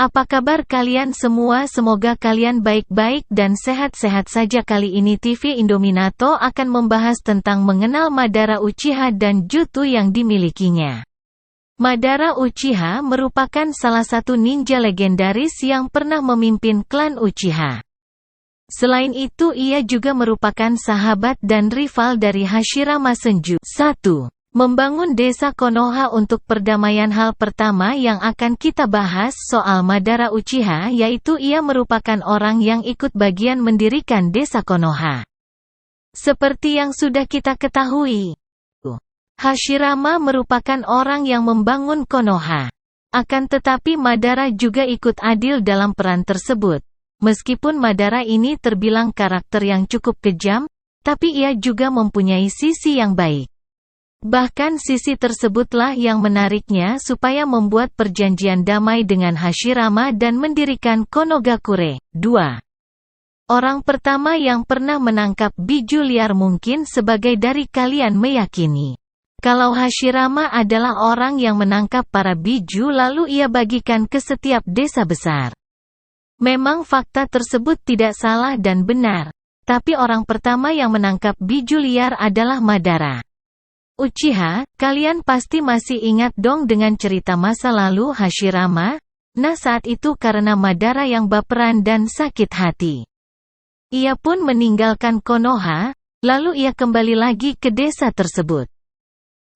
Apa kabar kalian semua? Semoga kalian baik-baik dan sehat-sehat saja. Kali ini TV Indominato akan membahas tentang mengenal Madara Uchiha dan jutsu yang dimilikinya. Madara Uchiha merupakan salah satu ninja legendaris yang pernah memimpin klan Uchiha. Selain itu ia juga merupakan sahabat dan rival dari Hashirama Senju. 1. Membangun desa Konoha untuk perdamaian. Hal pertama yang akan kita bahas soal Madara Uchiha yaitu ia merupakan orang yang ikut bagian mendirikan desa Konoha. Seperti yang sudah kita ketahui, Hashirama merupakan orang yang membangun Konoha. Akan tetapi Madara juga ikut adil dalam peran tersebut. Meskipun Madara ini terbilang karakter yang cukup kejam, tapi ia juga mempunyai sisi yang baik. Bahkan sisi tersebutlah yang menariknya supaya membuat perjanjian damai dengan Hashirama dan mendirikan Konogakure. 2. Orang pertama yang pernah menangkap biju liar. Mungkin sebagai dari kalian meyakini kalau Hashirama adalah orang yang menangkap para biju lalu ia bagikan ke setiap desa besar. Memang fakta tersebut tidak salah dan benar, tapi orang pertama yang menangkap biju liar adalah Madara Uchiha. Kalian pasti masih ingat dong dengan cerita masa lalu Hashirama? Nah saat itu karena Madara yang baperan dan sakit hati, ia pun meninggalkan Konoha, lalu ia kembali lagi ke desa tersebut.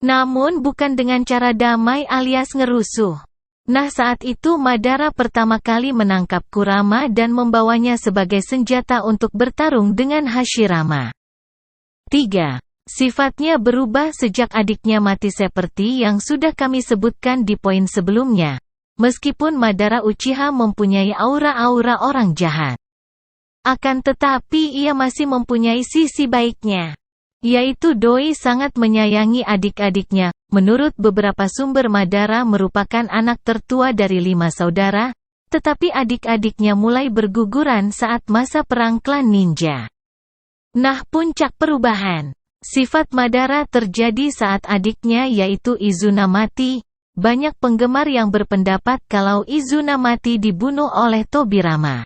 Namun bukan dengan cara damai alias ngerusuh. Nah saat itu Madara pertama kali menangkap Kurama dan membawanya sebagai senjata untuk bertarung dengan Hashirama. 3. Sifatnya berubah sejak adiknya mati seperti yang sudah kami sebutkan di poin sebelumnya. Meskipun Madara Uchiha mempunyai aura-aura orang jahat, akan tetapi ia masih mempunyai sisi baiknya, yaitu Doi sangat menyayangi adik-adiknya. Menurut beberapa sumber Madara merupakan anak tertua dari 5 saudara, tetapi adik-adiknya mulai berguguran saat masa perang klan ninja. Nah puncak perubahan sifat Madara terjadi saat adiknya yaitu Izuna mati. Banyak penggemar yang berpendapat kalau Izuna mati dibunuh oleh Tobirama.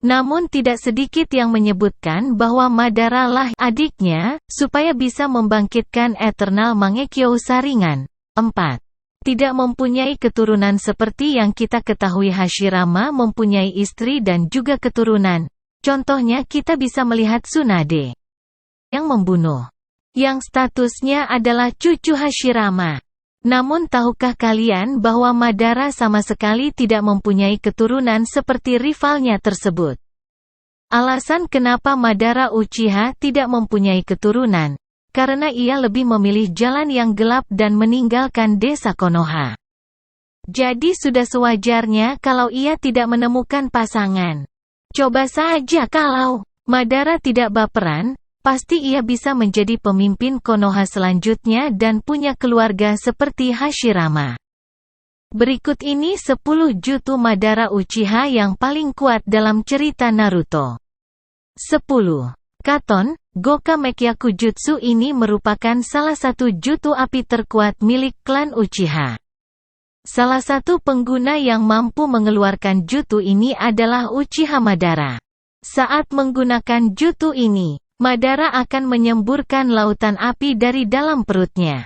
Namun tidak sedikit yang menyebutkan bahwa Madara lah adiknya, supaya bisa membangkitkan Eternal Mangekyo Sharingan. 4. Tidak mempunyai keturunan seperti yang kita ketahui Hashirama mempunyai istri dan juga keturunan. Contohnya kita bisa melihat Tsunade yang membunuh, yang statusnya adalah cucu Hashirama. Namun tahukah kalian bahwa Madara sama sekali tidak mempunyai keturunan seperti rivalnya tersebut? Alasan kenapa Madara Uchiha tidak mempunyai keturunan, karena ia lebih memilih jalan yang gelap dan meninggalkan desa Konoha. Jadi sudah sewajarnya kalau ia tidak menemukan pasangan. Coba saja kalau Madara tidak baperan, pasti ia bisa menjadi pemimpin Konoha selanjutnya dan punya keluarga seperti Hashirama. Berikut ini 10 jutsu Madara Uchiha yang paling kuat dalam cerita Naruto. 10. Katon Goka Mekyaku. Jutsu ini merupakan salah satu jutsu api terkuat milik klan Uchiha. Salah satu pengguna yang mampu mengeluarkan jutsu ini adalah Uchiha Madara. Saat menggunakan jutsu ini, Madara akan menyemburkan lautan api dari dalam perutnya.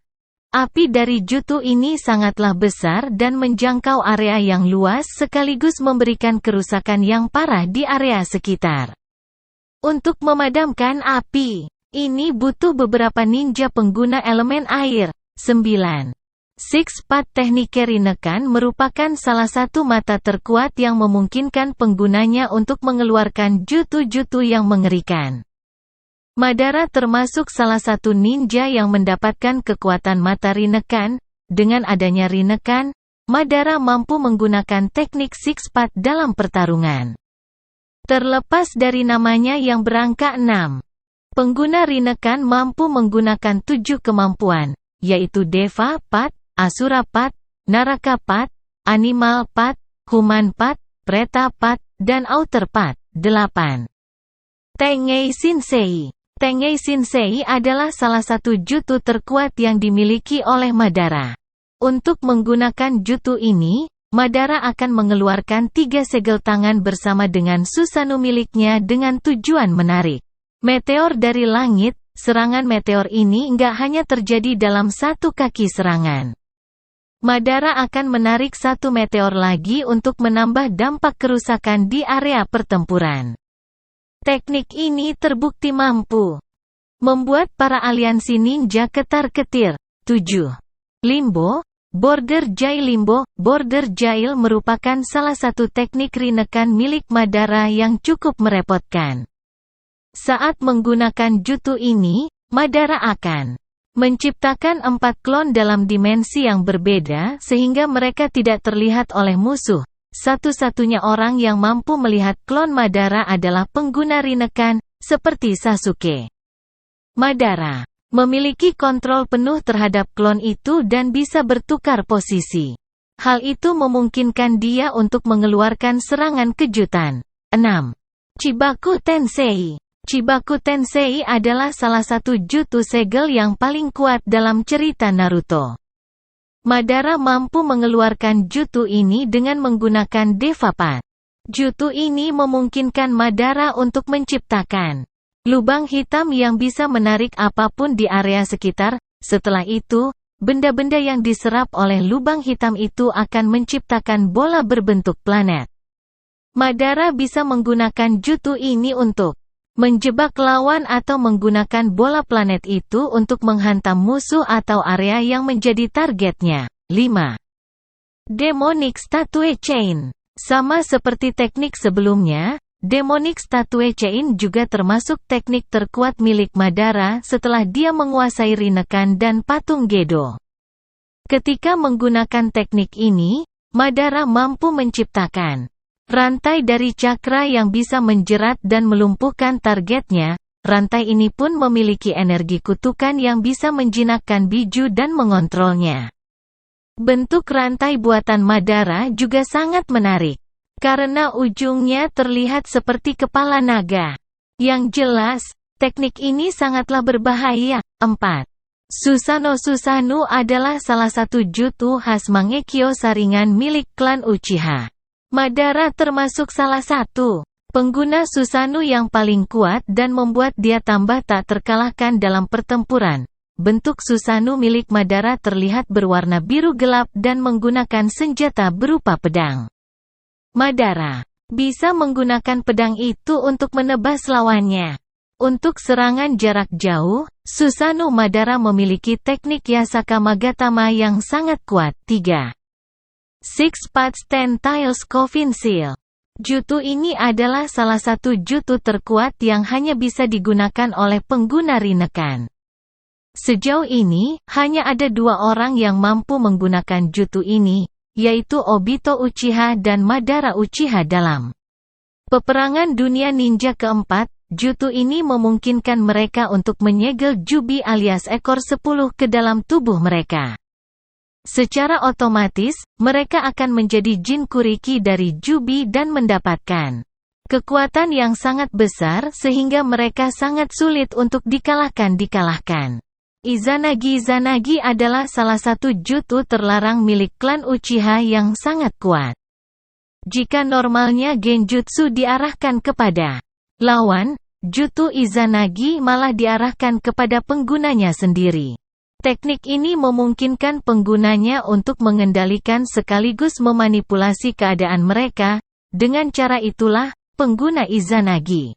Api dari jutsu ini sangatlah besar dan menjangkau area yang luas sekaligus memberikan kerusakan yang parah di area sekitar. Untuk memadamkan api ini butuh beberapa ninja pengguna elemen air. 9. Six Path Teknik Rinnegan merupakan salah satu mata terkuat yang memungkinkan penggunanya untuk mengeluarkan jutsu-jutsu yang mengerikan. Madara termasuk salah satu ninja yang mendapatkan kekuatan mata Rinnegan. Dengan adanya Rinnegan, Madara mampu menggunakan teknik Six Path dalam pertarungan. Terlepas dari namanya yang berangka 6, pengguna Rinnegan mampu menggunakan 7 kemampuan, yaitu Deva Path, Asura Path, Naraka Path, Animal Path, Human Path, Preta Path, dan Outer Path. 8. Tengei Shinsei. Tengei Shinsei adalah salah satu jutsu terkuat yang dimiliki oleh Madara. Untuk menggunakan jutsu ini, Madara akan mengeluarkan 3 segel tangan bersama dengan Susanoo miliknya dengan tujuan menarik meteor dari langit. Serangan meteor ini nggak hanya terjadi dalam satu kaki serangan. Madara akan menarik satu meteor lagi untuk menambah dampak kerusakan di area pertempuran. Teknik ini terbukti mampu membuat para aliansi ninja ketar-ketir. 7. Limbo, Border Jail. Limbo, Border Jail merupakan salah satu teknik rinekan milik Madara yang cukup merepotkan. Saat menggunakan jutsu ini, Madara akan menciptakan 4 klon dalam dimensi yang berbeda sehingga mereka tidak terlihat oleh musuh. Satu-satunya orang yang mampu melihat klon Madara adalah pengguna rinekan, seperti Sasuke. Madara memiliki kontrol penuh terhadap klon itu dan bisa bertukar posisi. Hal itu memungkinkan dia untuk mengeluarkan serangan kejutan. 6. Chibaku Tensei. Chibaku Tensei adalah salah satu jutsu segel yang paling kuat dalam cerita Naruto. Madara mampu mengeluarkan jutsu ini dengan menggunakan Devapat. Jutsu ini memungkinkan Madara untuk menciptakan lubang hitam yang bisa menarik apapun di area sekitar. Setelah itu, benda-benda yang diserap oleh lubang hitam itu akan menciptakan bola berbentuk planet. Madara bisa menggunakan jutsu ini untuk menjebak lawan atau menggunakan bola planet itu untuk menghantam musuh atau area yang menjadi targetnya. 5. Demonic Statue Chain. Sama seperti teknik sebelumnya, Demonic Statue Chain juga termasuk teknik terkuat milik Madara setelah dia menguasai rinekan dan patung Gedo. Ketika menggunakan teknik ini, Madara mampu menciptakan rantai dari cakra yang bisa menjerat dan melumpuhkan targetnya. Rantai ini pun memiliki energi kutukan yang bisa menjinakkan Biju dan mengontrolnya. Bentuk rantai buatan Madara juga sangat menarik, karena ujungnya terlihat seperti kepala naga. Yang jelas, teknik ini sangatlah berbahaya. 4. Susanoo adalah salah satu jutsu khas Mangekyo saringan milik klan Uchiha. Madara termasuk salah satu pengguna Susanoo yang paling kuat dan membuat dia tambah tak terkalahkan dalam pertempuran. Bentuk Susanoo milik Madara terlihat berwarna biru gelap dan menggunakan senjata berupa pedang. Madara bisa menggunakan pedang itu untuk menebas lawannya. Untuk serangan jarak jauh, Susanoo Madara memiliki teknik Yasaka Magatama yang sangat kuat. 3. Six Paths Ten Tails Coffin Seal. Jutsu ini adalah salah satu jutsu terkuat yang hanya bisa digunakan oleh pengguna rinekan. Sejauh ini, hanya ada 2 orang yang mampu menggunakan jutsu ini, yaitu Obito Uchiha dan Madara Uchiha dalam peperangan dunia ninja keempat. Jutsu ini memungkinkan mereka untuk menyegel Jubi alias ekor 10 ke dalam tubuh mereka. Secara otomatis, mereka akan menjadi Jin Kuriki dari Jubi dan mendapatkan kekuatan yang sangat besar sehingga mereka sangat sulit untuk dikalahkan. Izanagi adalah salah satu jutsu terlarang milik klan Uchiha yang sangat kuat. Jika normalnya genjutsu diarahkan kepada lawan, jutsu Izanagi malah diarahkan kepada penggunanya sendiri. Teknik ini memungkinkan penggunanya untuk mengendalikan sekaligus memanipulasi keadaan mereka. Dengan cara itulah, pengguna Izanagi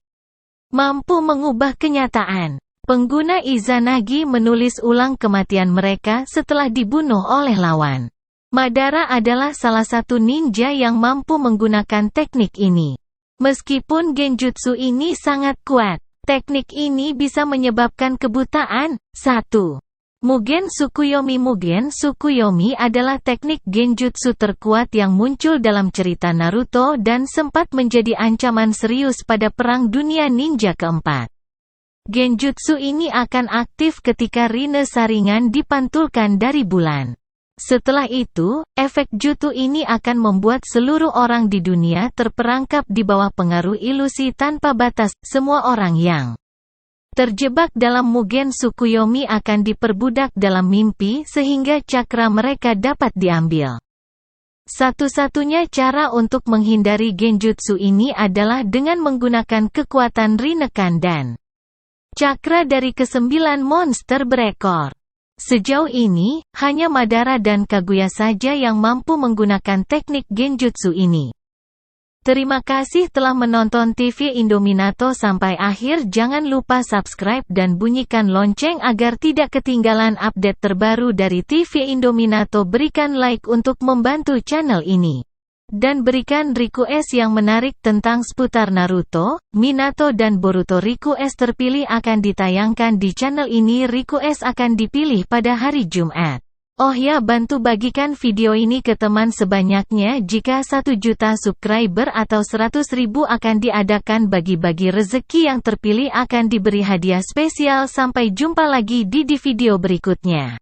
mampu mengubah kenyataan. Pengguna Izanagi menulis ulang kematian mereka setelah dibunuh oleh lawan. Madara adalah salah satu ninja yang mampu menggunakan teknik ini. Meskipun genjutsu ini sangat kuat, teknik ini bisa menyebabkan kebutaan. 1. Mugen Tsukuyomi. Mugen Tsukuyomi adalah teknik genjutsu terkuat yang muncul dalam cerita Naruto dan sempat menjadi ancaman serius pada Perang Dunia Ninja keempat. Genjutsu ini akan aktif ketika rine saringan dipantulkan dari bulan. Setelah itu, efek jutsu ini akan membuat seluruh orang di dunia terperangkap di bawah pengaruh ilusi tanpa batas. Semua orang yang terjebak dalam Mugen Tsukuyomi akan diperbudak dalam mimpi sehingga cakra mereka dapat diambil. Satu-satunya cara untuk menghindari genjutsu ini adalah dengan menggunakan kekuatan Rinnegan dan Cakra dari ke-9 monster berekor. Sejauh ini, hanya Madara dan Kaguya saja yang mampu menggunakan teknik genjutsu ini. Terima kasih telah menonton TV Indominato sampai akhir. Jangan lupa subscribe dan bunyikan lonceng agar tidak ketinggalan update terbaru dari TV Indominato. Berikan like untuk membantu channel ini. Dan berikan request yang menarik tentang seputar Naruto, Minato dan Boruto. Request terpilih akan ditayangkan di channel ini. Request akan dipilih pada hari Jumat. Oh ya, bantu bagikan video ini ke teman sebanyaknya. Jika 1 juta subscriber atau 100.000 akan diadakan bagi-bagi rezeki, yang terpilih akan diberi hadiah spesial. Sampai jumpa lagi di video berikutnya.